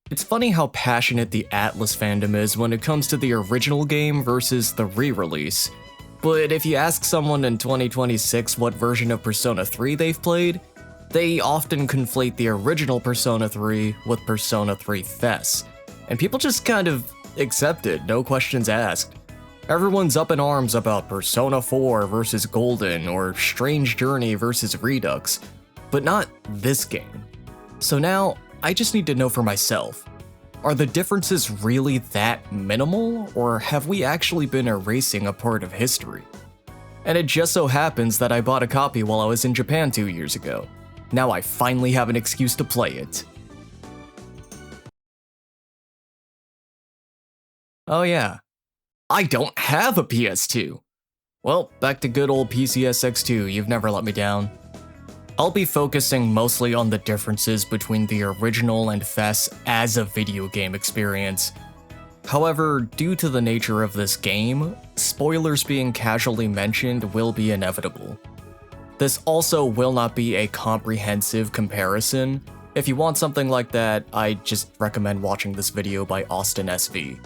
It's funny how passionate the Atlas fandom is when it comes to the original game versus the re-release. But if you ask someone in 2026 what version of Persona 3 they've played, they often conflate the original Persona 3 with Persona 3 FES, and people just kind of accept it, no questions asked. Everyone's up in arms about Persona 4 versus Golden or Strange Journey versus Redux, but not this game. So now, I just need to know for myself, are the differences really that minimal, or have we actually been erasing a part of history? And it just so happens that I bought a copy while I was in Japan 2 years ago. Now I finally have an excuse to play it. Oh yeah, I don't have a PS2! Well, back to good old PCSX2, you've never let me down. I'll be focusing mostly on the differences between the original and FES as a video game experience. However, due to the nature of this game, spoilers being casually mentioned will be inevitable. This also will not be a comprehensive comparison. If you want something like that, I just recommend watching this video by Austin SV.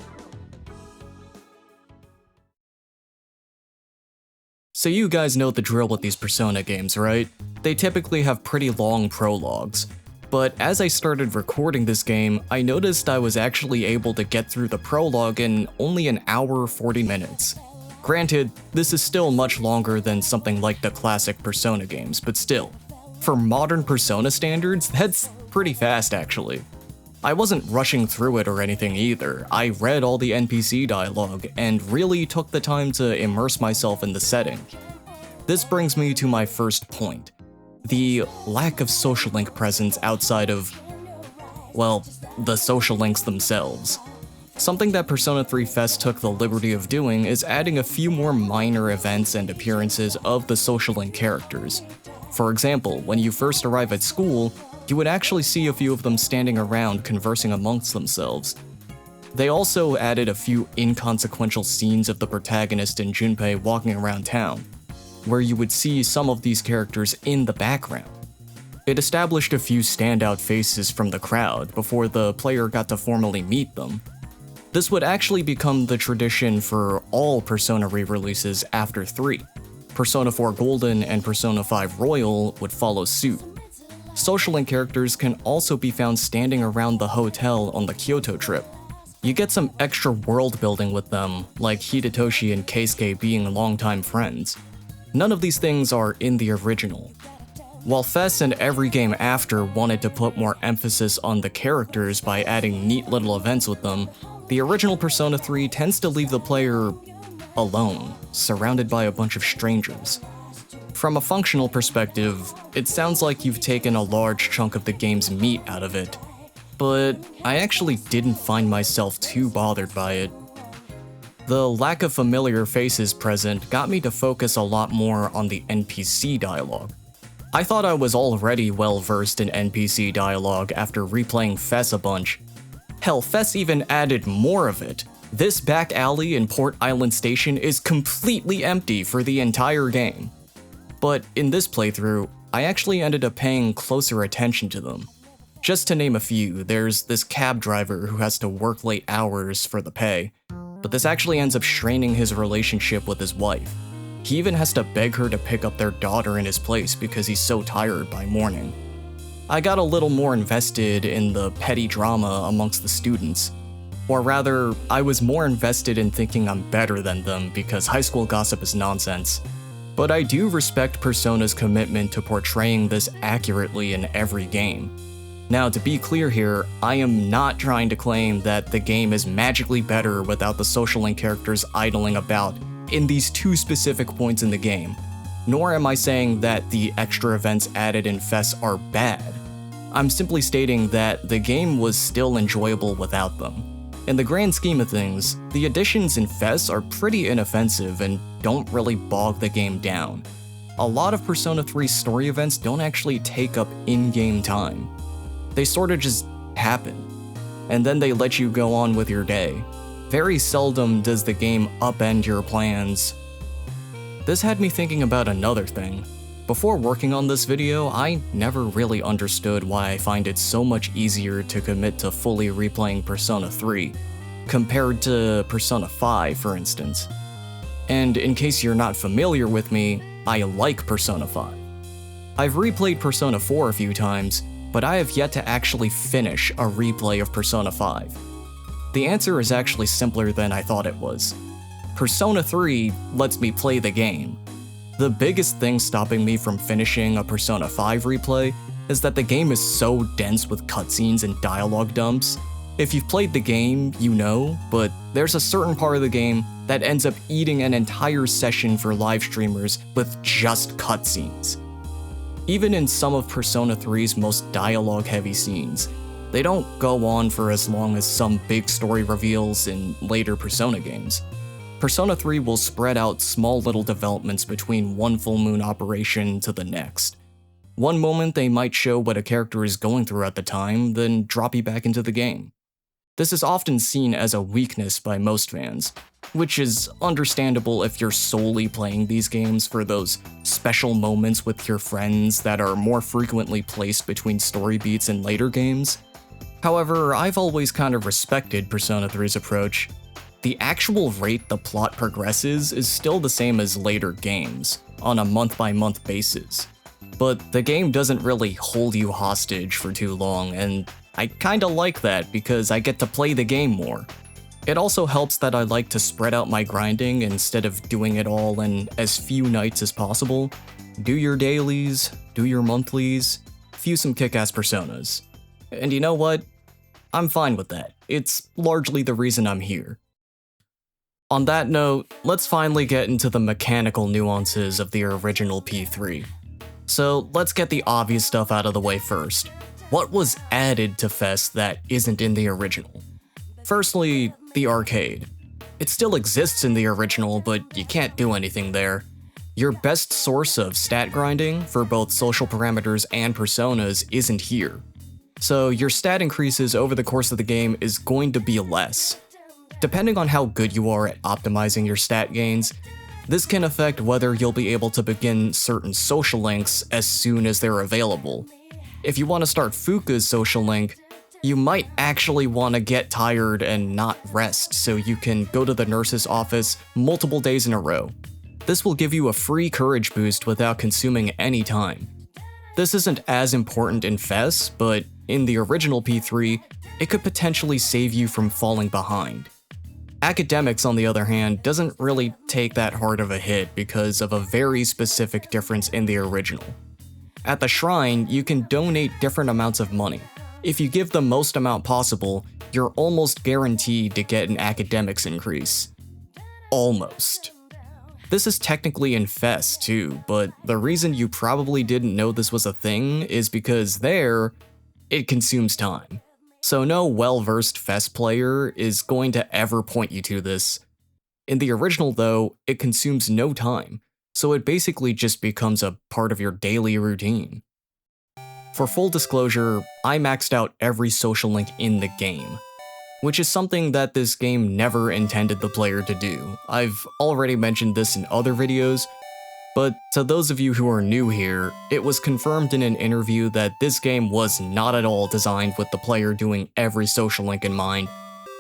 So you guys know the drill with these Persona games, right? They typically have pretty long prologues. But as I started recording this game, I noticed I was actually able to get through the prologue in only an hour 40 minutes. Granted, this is still much longer than something like the classic Persona games, but still. For modern Persona standards, that's pretty fast actually. I wasn't rushing through it or anything either. I read all the NPC dialogue and really took the time to immerse myself in the setting. This brings me to my first point. The lack of social link presence outside of, well, the social links themselves. Something that Persona 3 FES took the liberty of doing is adding a few more minor events and appearances of the social link characters. For example, when you first arrive at school, you would actually see a few of them standing around conversing amongst themselves. They also added a few inconsequential scenes of the protagonist and Junpei walking around town, where you would see some of these characters in the background. It established a few standout faces from the crowd before the player got to formally meet them. This would actually become the tradition for all Persona re-releases after 3. Persona 4 Golden and Persona 5 Royal would follow suit. Social link characters can also be found standing around the hotel on the Kyoto trip. You get some extra world building with them, like Hidetoshi and Keisuke being longtime friends. None of these things are in the original. While FES and every game after wanted to put more emphasis on the characters by adding neat little events with them, the original Persona 3 tends to leave the player alone, surrounded by a bunch of strangers. From a functional perspective, it sounds like you've taken a large chunk of the game's meat out of it, but I actually didn't find myself too bothered by it. The lack of familiar faces present got me to focus a lot more on the NPC dialogue. I thought I was already well versed in NPC dialogue after replaying FES a bunch. Hell, FES even added more of it. This back alley in Port Island Station is completely empty for the entire game. But in this playthrough, I actually ended up paying closer attention to them. Just to name a few, there's this cab driver who has to work late hours for the pay, but this actually ends up straining his relationship with his wife. He even has to beg her to pick up their daughter in his place because he's so tired by morning. I got a little more invested in the petty drama amongst the students. Or rather, I was more invested in thinking I'm better than them because high school gossip is nonsense. But I do respect Persona's commitment to portraying this accurately in every game. Now, to be clear here, I am not trying to claim that the game is magically better without the social link characters idling about in these two specific points in the game, nor am I saying that the extra events added in FES are bad. I'm simply stating that the game was still enjoyable without them. In the grand scheme of things, the additions in FES are pretty inoffensive and don't really bog the game down. A lot of Persona 3's story events don't actually take up in-game time. They sorta just happen, and then they let you go on with your day. Very seldom does the game upend your plans. This had me thinking about another thing. Before working on this video, I never really understood why I find it so much easier to commit to fully replaying Persona 3, compared to Persona 5, for instance. And in case you're not familiar with me, I like Persona 5. I've replayed Persona 4 a few times, but I have yet to actually finish a replay of Persona 5. The answer is actually simpler than I thought it was. Persona 3 lets me play the game. The biggest thing stopping me from finishing a Persona 5 replay is that the game is so dense with cutscenes and dialogue dumps. If you've played the game, you know, but there's a certain part of the game that ends up eating an entire session for live streamers with just cutscenes. Even in some of Persona 3's most dialogue-heavy scenes, they don't go on for as long as some big story reveals in later Persona games. Persona 3 will spread out small little developments between one full moon operation to the next. One moment they might show what a character is going through at the time, then drop you back into the game. This is often seen as a weakness by most fans, which is understandable if you're solely playing these games for those special moments with your friends that are more frequently placed between story beats in later games. However, I've always kind of respected Persona 3's approach. The actual rate the plot progresses is still the same as later games, on a month-by-month basis. But the game doesn't really hold you hostage for too long, and I kinda like that because I get to play the game more. It also helps that I like to spread out my grinding instead of doing it all in as few nights as possible. Do your dailies, do your monthlies, fuse some kick-ass personas. And you know what? I'm fine with that. It's largely the reason I'm here. On that note, let's finally get into the mechanical nuances of the original P3. So let's get the obvious stuff out of the way first. What was added to Fest that isn't in the original? Firstly, the arcade. It still exists in the original, but you can't do anything there. Your best source of stat grinding for both social parameters and personas isn't here. So your stat increases over the course of the game is going to be less. Depending on how good you are at optimizing your stat gains, this can affect whether you'll be able to begin certain social links as soon as they're available. If you want to start Fuka's social link, you might actually want to get tired and not rest so you can go to the nurse's office multiple days in a row. This will give you a free courage boost without consuming any time. This isn't as important in Fest, but in the original P3, it could potentially save you from falling behind. Academics, on the other hand, doesn't really take that hard of a hit because of a very specific difference in the original. At the shrine, you can donate different amounts of money. If you give the most amount possible, you're almost guaranteed to get an academics increase. Almost. This is technically in Fest too, but the reason you probably didn't know this was a thing is because there, it consumes time. So no well-versed Fest player is going to ever point you to this. In the original though, it consumes no time, so it basically just becomes a part of your daily routine. For full disclosure, I maxed out every social link in the game, which is something that this game never intended the player to do. I've already mentioned this in other videos, but to those of you who are new here, it was confirmed in an interview that this game was not at all designed with the player doing every social link in mind.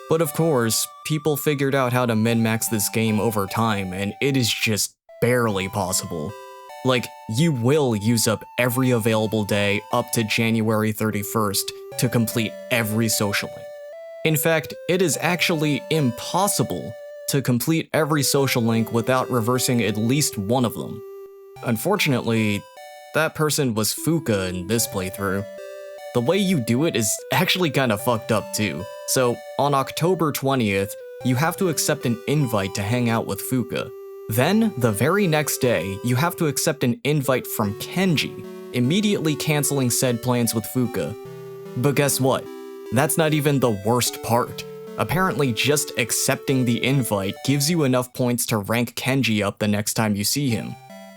But of course, people figured out how to min-max this game over time, and it is just barely possible. Like, you will use up every available day up to January 31st to complete every social link. In fact, it is actually impossible to complete every social link without reversing at least one of them. Unfortunately, that person was Fuka in this playthrough. The way you do it is actually kinda fucked up too. So, on October 20th, you have to accept an invite to hang out with Fuka. Then, the very next day, you have to accept an invite from Kenji, immediately canceling said plans with Fuka. But guess what? That's not even the worst part. Apparently, just accepting the invite gives you enough points to rank Kenji up the next time you see him.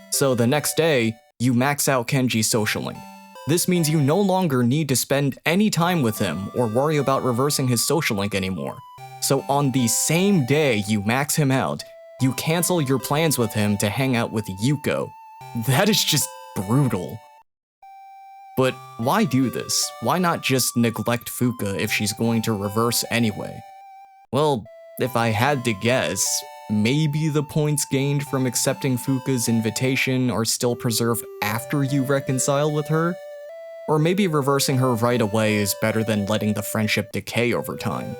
So the next day, you max out Kenji's social link. This means you no longer need to spend any time with him or worry about reversing his social link anymore. So on the same day you max him out, you cancel your plans with him to hang out with Yuko. That is just brutal. But why do this? Why not just neglect Fuka if she's going to reverse anyway? Well, if I had to guess, maybe the points gained from accepting Fuka's invitation are still preserved after you reconcile with her? Or maybe reversing her right away is better than letting the friendship decay over time.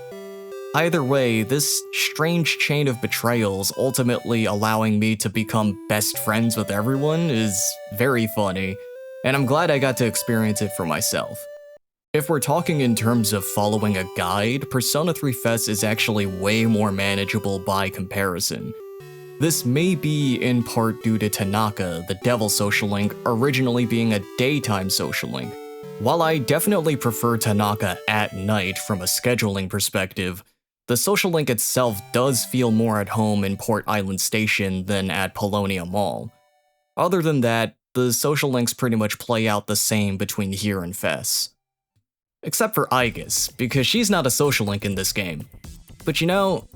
Either way, this strange chain of betrayals ultimately allowing me to become best friends with everyone is very funny, and I'm glad I got to experience it for myself. If we're talking in terms of following a guide, Persona 3 FES is actually way more manageable by comparison. This may be in part due to Tanaka, the devil social link, originally being a daytime social link. While I definitely prefer Tanaka at night from a scheduling perspective, the social link itself does feel more at home in Port Island Station than at Paulownia Mall. Other than that, the social links pretty much play out the same between here and FES. Except for Aigis, because she's not a social link in this game. But you know,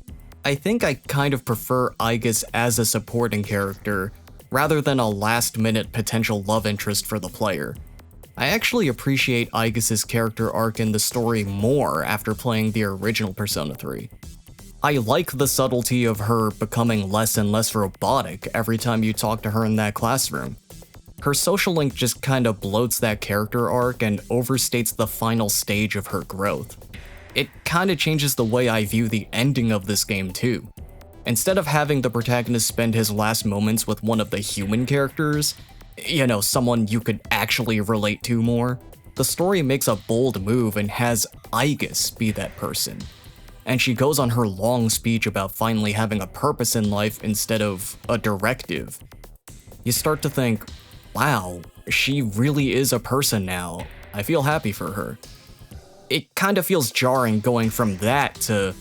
I think I kind of prefer Aigis as a supporting character, rather than a last-minute potential love interest for the player. I actually appreciate Aigis' character arc in the story more after playing the original Persona 3. I like the subtlety of her becoming less and less robotic every time you talk to her in that classroom. Her social link just kinda bloats that character arc and overstates the final stage of her growth. It kinda changes the way I view the ending of this game too. Instead of having the protagonist spend his last moments with one of the human characters, you know, someone you could actually relate to more, the story makes a bold move and has Aigis be that person. And she goes on her long speech about finally having a purpose in life instead of a directive. You start to think, wow, she really is a person now. I feel happy for her. It kinda feels jarring going from that to,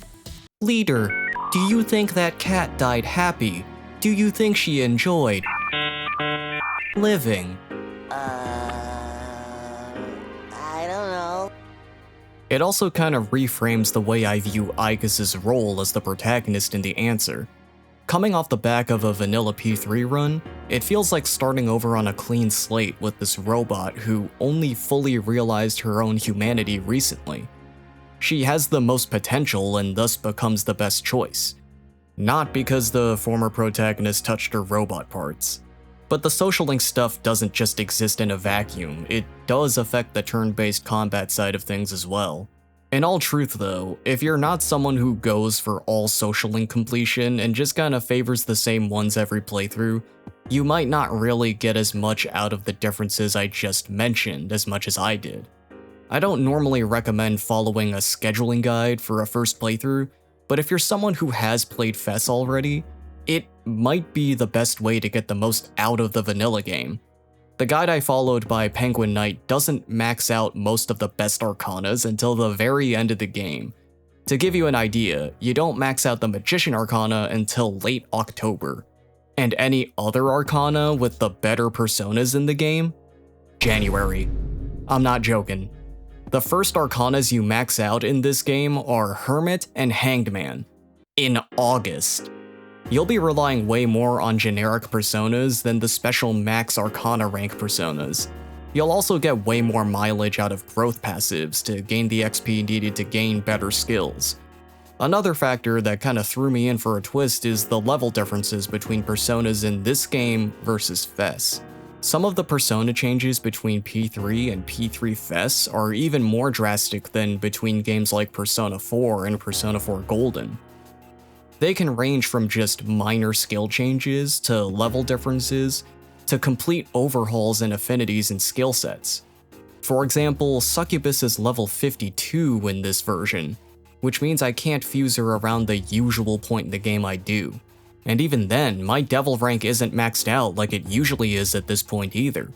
Leader, do you think that cat died happy? Do you think she enjoyed living? I don't know. It also kind of reframes the way I view Aigis' role as the protagonist in the answer. Coming off the back of a vanilla P3 run, it feels like starting over on a clean slate with this robot who only fully realized her own humanity recently. She has the most potential and thus becomes the best choice. Not because the former protagonist touched her robot parts. But the social link stuff doesn't just exist in a vacuum, it does affect the turn-based combat side of things as well. In all truth though, if you're not someone who goes for all social link completion and just kinda favors the same ones every playthrough, you might not really get as much out of the differences I just mentioned as much as I did. I don't normally recommend following a scheduling guide for a first playthrough, but if you're someone who has played FES already, it might be the best way to get the most out of the vanilla game. The guide I followed by Penguin Knight doesn't max out most of the best arcanas until the very end of the game. To give you an idea, you don't max out the Magician Arcana until late October. And any other arcana with the better personas in the game? January. I'm not joking. The first arcanas you max out in this game are Hermit and Hanged Man. In August. You'll be relying way more on generic personas than the special max arcana rank personas. You'll also get way more mileage out of growth passives to gain the XP needed to gain better skills. Another factor that kinda threw me in for a twist is the level differences between personas in this game versus FES. Some of the persona changes between P3 and P3 FES are even more drastic than between games like Persona 4 and Persona 4 Golden. They can range from just minor skill changes to level differences to complete overhauls in affinities and skill sets. For example, Succubus is level 52 in this version, which means I can't fuse her around the usual point in the game I do. And even then, my devil rank isn't maxed out like it usually is at this point either.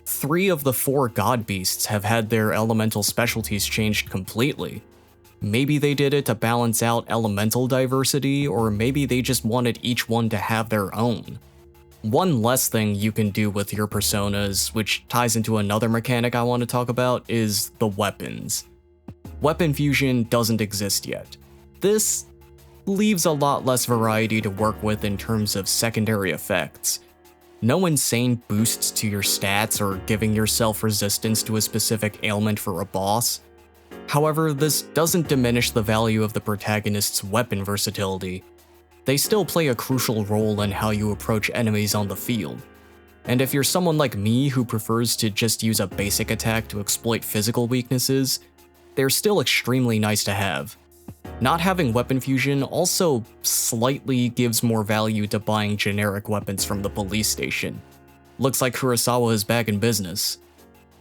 3 of the 4 god beasts have had their elemental specialties changed completely. Maybe they did it to balance out elemental diversity, or maybe they just wanted each one to have their own. One less thing you can do with your personas, which ties into another mechanic I want to talk about, is the weapons. Weapon fusion doesn't exist yet. This leaves a lot less variety to work with in terms of secondary effects. No insane boosts to your stats or giving yourself resistance to a specific ailment for a boss. However, this doesn't diminish the value of the protagonist's weapon versatility. They still play a crucial role in how you approach enemies on the field. And if you're someone like me who prefers to just use a basic attack to exploit physical weaknesses, they're still extremely nice to have. Not having weapon fusion also slightly gives more value to buying generic weapons from the police station. Looks like Kurosawa is back in business.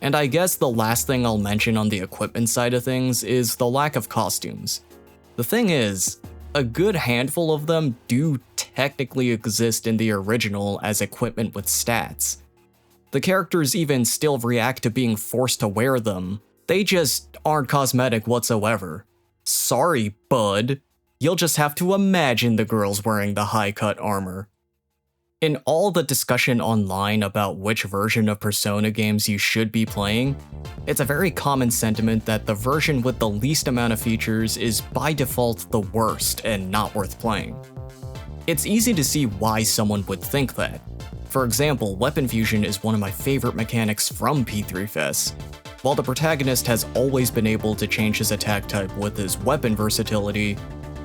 And I guess the last thing I'll mention on the equipment side of things is the lack of costumes. The thing is, a good handful of them do technically exist in the original as equipment with stats. The characters even still react to being forced to wear them, they just aren't cosmetic whatsoever. Sorry, bud. You'll just have to imagine the girls wearing the high-cut armor. In all the discussion online about which version of Persona games you should be playing, it's a very common sentiment that the version with the least amount of features is by default the worst and not worth playing. It's easy to see why someone would think that. For example, weapon fusion is one of my favorite mechanics from P3FS. While the protagonist has always been able to change his attack type with his weapon versatility,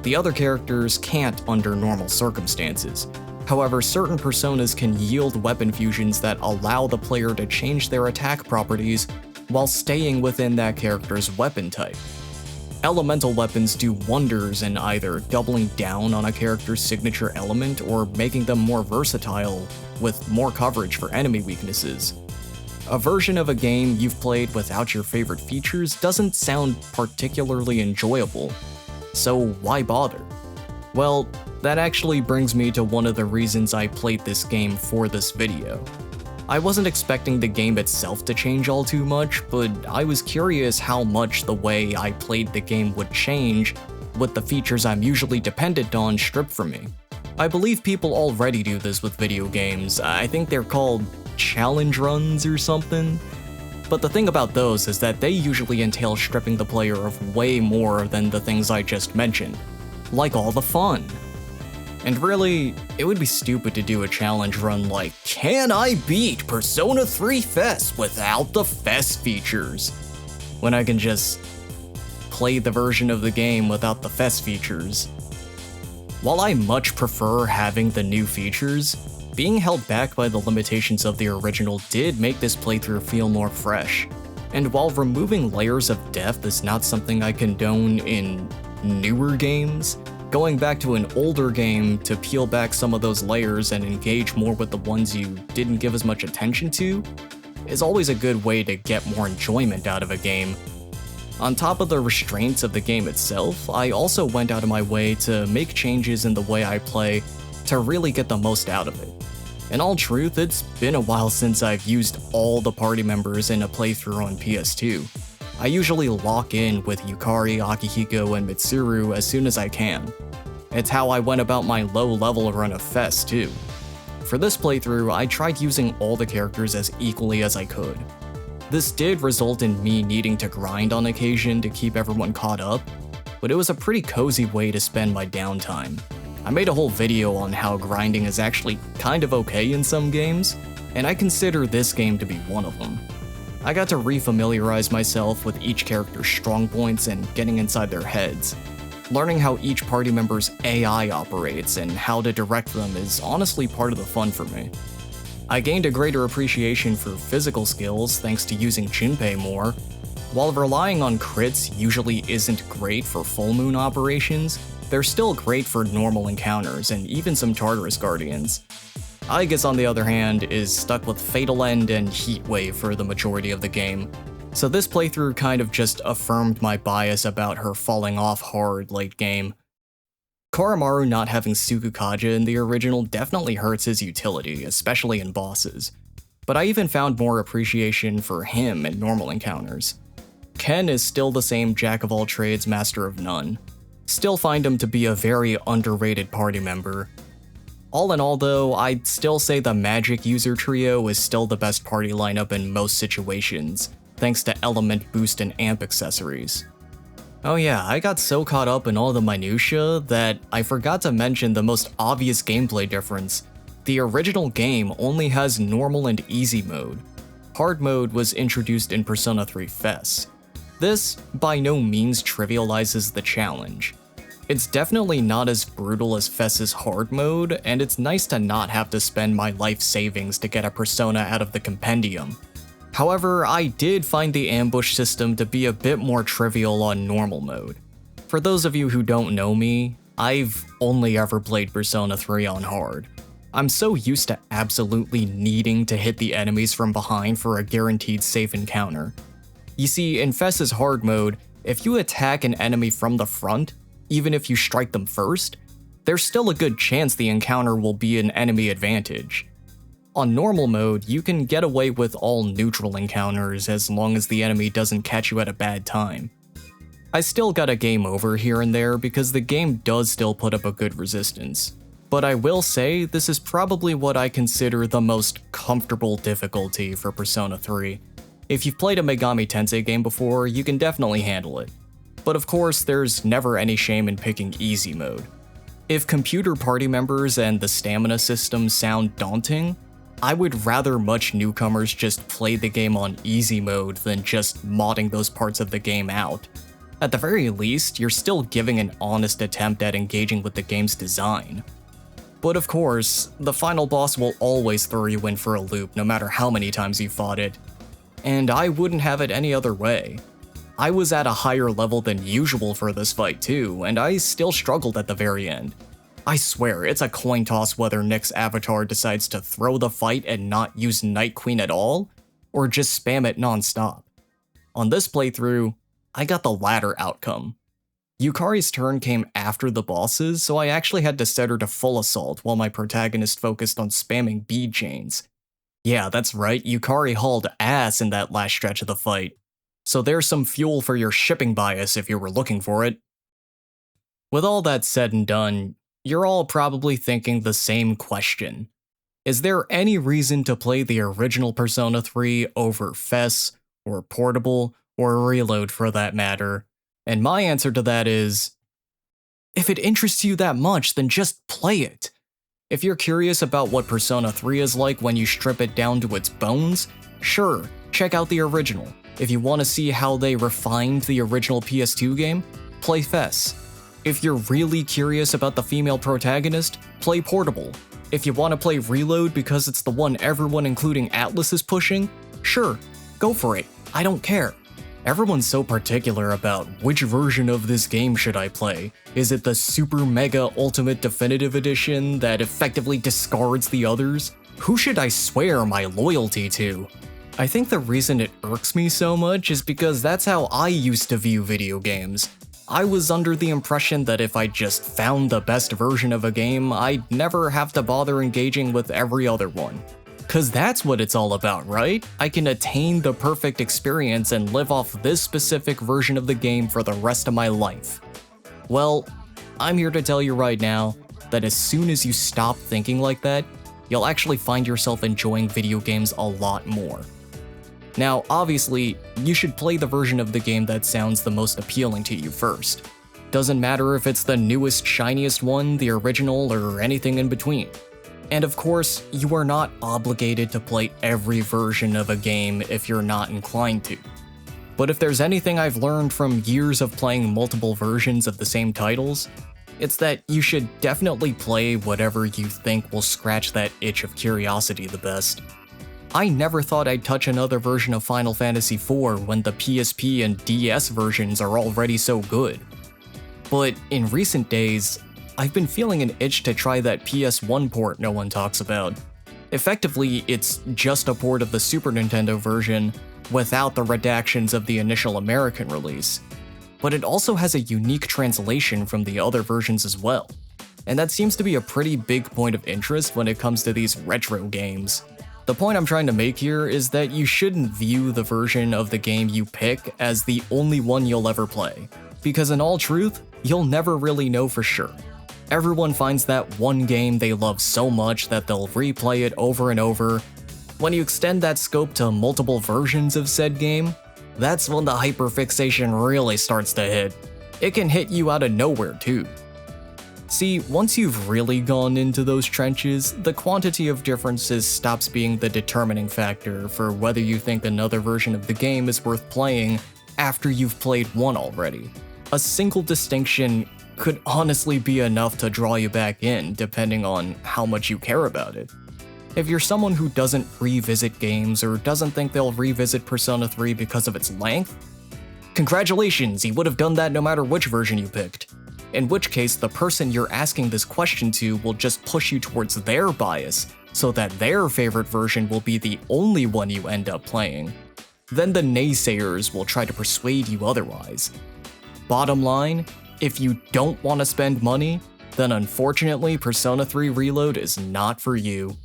the other characters can't under normal circumstances. However, certain personas can yield weapon fusions that allow the player to change their attack properties while staying within that character's weapon type. Elemental weapons do wonders in either doubling down on a character's signature element or making them more versatile with more coverage for enemy weaknesses. A version of a game you've played without your favorite features doesn't sound particularly enjoyable, so why bother? Well, that actually brings me to one of the reasons I played this game for this video. I wasn't expecting the game itself to change all too much, but I was curious how much the way I played the game would change with the features I'm usually dependent on stripped from me. I believe people already do this with video games. I think they're called challenge runs or something. But the thing about those is that they usually entail stripping the player of way more than the things I just mentioned, like all the fun. And really, it would be stupid to do a challenge run like, can I beat Persona 3 FES without the FES features? When I can just play the version of the game without the FES features. While I much prefer having the new features, being held back by the limitations of the original did make this playthrough feel more fresh. And while removing layers of depth is not something I condone in newer games, going back to an older game to peel back some of those layers and engage more with the ones you didn't give as much attention to is always a good way to get more enjoyment out of a game. On top of the restraints of the game itself, I also went out of my way to make changes in the way I play to really get the most out of it. In all truth, it's been a while since I've used all the party members in a playthrough on PS2. I usually lock in with Yukari, Akihiko, and Mitsuru as soon as I can. It's how I went about my low-level run of FES too. For this playthrough, I tried using all the characters as equally as I could. This did result in me needing to grind on occasion to keep everyone caught up, but it was a pretty cozy way to spend my downtime. I made a whole video on how grinding is actually kind of okay in some games, and I consider this game to be one of them. I got to refamiliarize myself with each character's strong points and getting inside their heads. Learning how each party member's AI operates and how to direct them is honestly part of the fun for me. I gained a greater appreciation for physical skills thanks to using Junpei more. While relying on crits usually isn't great for full moon operations, they're still great for normal encounters and even some Tartarus Guardians. Aigis, on the other hand, is stuck with Fatal End and Heatwave for the majority of the game, so this playthrough kind of just affirmed my bias about her falling off hard late game. Koromaru not having Tsukukaja in the original definitely hurts his utility, especially in bosses, but I even found more appreciation for him in normal encounters. Ken is still the same jack-of-all-trades, master of none. Still find him to be a very underrated party member. All in all though, I'd still say the magic user trio is still the best party lineup in most situations, thanks to element boost and amp accessories. Oh yeah, I got so caught up in all the minutia that I forgot to mention the most obvious gameplay difference. The original game only has normal and easy mode. Hard mode was introduced in Persona 3 FES. This, by no means, trivializes the challenge. It's definitely not as brutal as FES's hard mode, and it's nice to not have to spend my life savings to get a persona out of the compendium. However, I did find the ambush system to be a bit more trivial on normal mode. For those of you who don't know me, I've only ever played Persona 3 on hard. I'm so used to absolutely needing to hit the enemies from behind for a guaranteed safe encounter. You see, in FES's hard mode, if you attack an enemy from the front, even if you strike them first, there's still a good chance the encounter will be an enemy advantage. On normal mode, you can get away with all neutral encounters as long as the enemy doesn't catch you at a bad time. I still got a game over here and there because the game does still put up a good resistance, but I will say this is probably what I consider the most comfortable difficulty for Persona 3. If you've played a Megami Tensei game before, you can definitely handle it. But of course, there's never any shame in picking easy mode. If computer party members and the stamina system sound daunting, I would rather much newcomers just play the game on easy mode than just modding those parts of the game out. At the very least, you're still giving an honest attempt at engaging with the game's design. But of course, the final boss will always throw you in for a loop no matter how many times you fought it. And I wouldn't have it any other way. I was at a higher level than usual for this fight too, and I still struggled at the very end. I swear, it's a coin toss whether Nick's avatar decides to throw the fight and not use Night Queen at all, or just spam it non-stop. On this playthrough, I got the latter outcome. Yukari's turn came after the bosses, so I actually had to set her to full assault while my protagonist focused on spamming bead chains. Yeah, that's right, Yukari hauled ass in that last stretch of the fight. So there's some fuel for your shipping bias if you were looking for it. With all that said and done, you're all probably thinking the same question. Is there any reason to play the original Persona 3 over FES, or Portable, or Reload for that matter? And my answer to that is, if it interests you that much, then just play it. If you're curious about what Persona 3 is like when you strip it down to its bones, sure, check out the original. If you want to see how they refined the original PS2 game, play FES. If you're really curious about the female protagonist, play Portable. If you want to play Reload because it's the one everyone including Atlas is pushing, sure, go for it, I don't care. Everyone's so particular about which version of this game should I play. Is it the Super Mega Ultimate Definitive Edition that effectively discards the others? Who should I swear my loyalty to? I think the reason it irks me so much is because that's how I used to view video games. I was under the impression that if I just found the best version of a game, I'd never have to bother engaging with every other one. Cause that's what it's all about, right? I can attain the perfect experience and live off this specific version of the game for the rest of my life. Well, I'm here to tell you right now that as soon as you stop thinking like that, you'll actually find yourself enjoying video games a lot more. Now, obviously, you should play the version of the game that sounds the most appealing to you first. Doesn't matter if it's the newest, shiniest one, the original, or anything in between. And of course, you are not obligated to play every version of a game if you're not inclined to. But if there's anything I've learned from years of playing multiple versions of the same titles, it's that you should definitely play whatever you think will scratch that itch of curiosity the best. I never thought I'd touch another version of Final Fantasy IV when the PSP and DS versions are already so good. But in recent days, I've been feeling an itch to try that PS1 port no one talks about. Effectively, it's just a port of the Super Nintendo version without the redactions of the initial American release. But it also has a unique translation from the other versions as well. And that seems to be a pretty big point of interest when it comes to these retro games. The point I'm trying to make here is that you shouldn't view the version of the game you pick as the only one you'll ever play, because in all truth, you'll never really know for sure. Everyone finds that one game they love so much that they'll replay it over and over. When you extend that scope to multiple versions of said game, that's when the hyperfixation really starts to hit. It can hit you out of nowhere too. See, once you've really gone into those trenches, the quantity of differences stops being the determining factor for whether you think another version of the game is worth playing after you've played one already. A single distinction could honestly be enough to draw you back in, depending on how much you care about it. If you're someone who doesn't revisit games or doesn't think they'll revisit Persona 3 because of its length, congratulations, you would have done that no matter which version you picked. In which case, the person you're asking this question to will just push you towards their bias, so that their favorite version will be the only one you end up playing. Then the naysayers will try to persuade you otherwise. Bottom line, if you don't want to spend money, then unfortunately Persona 3 Reload is not for you.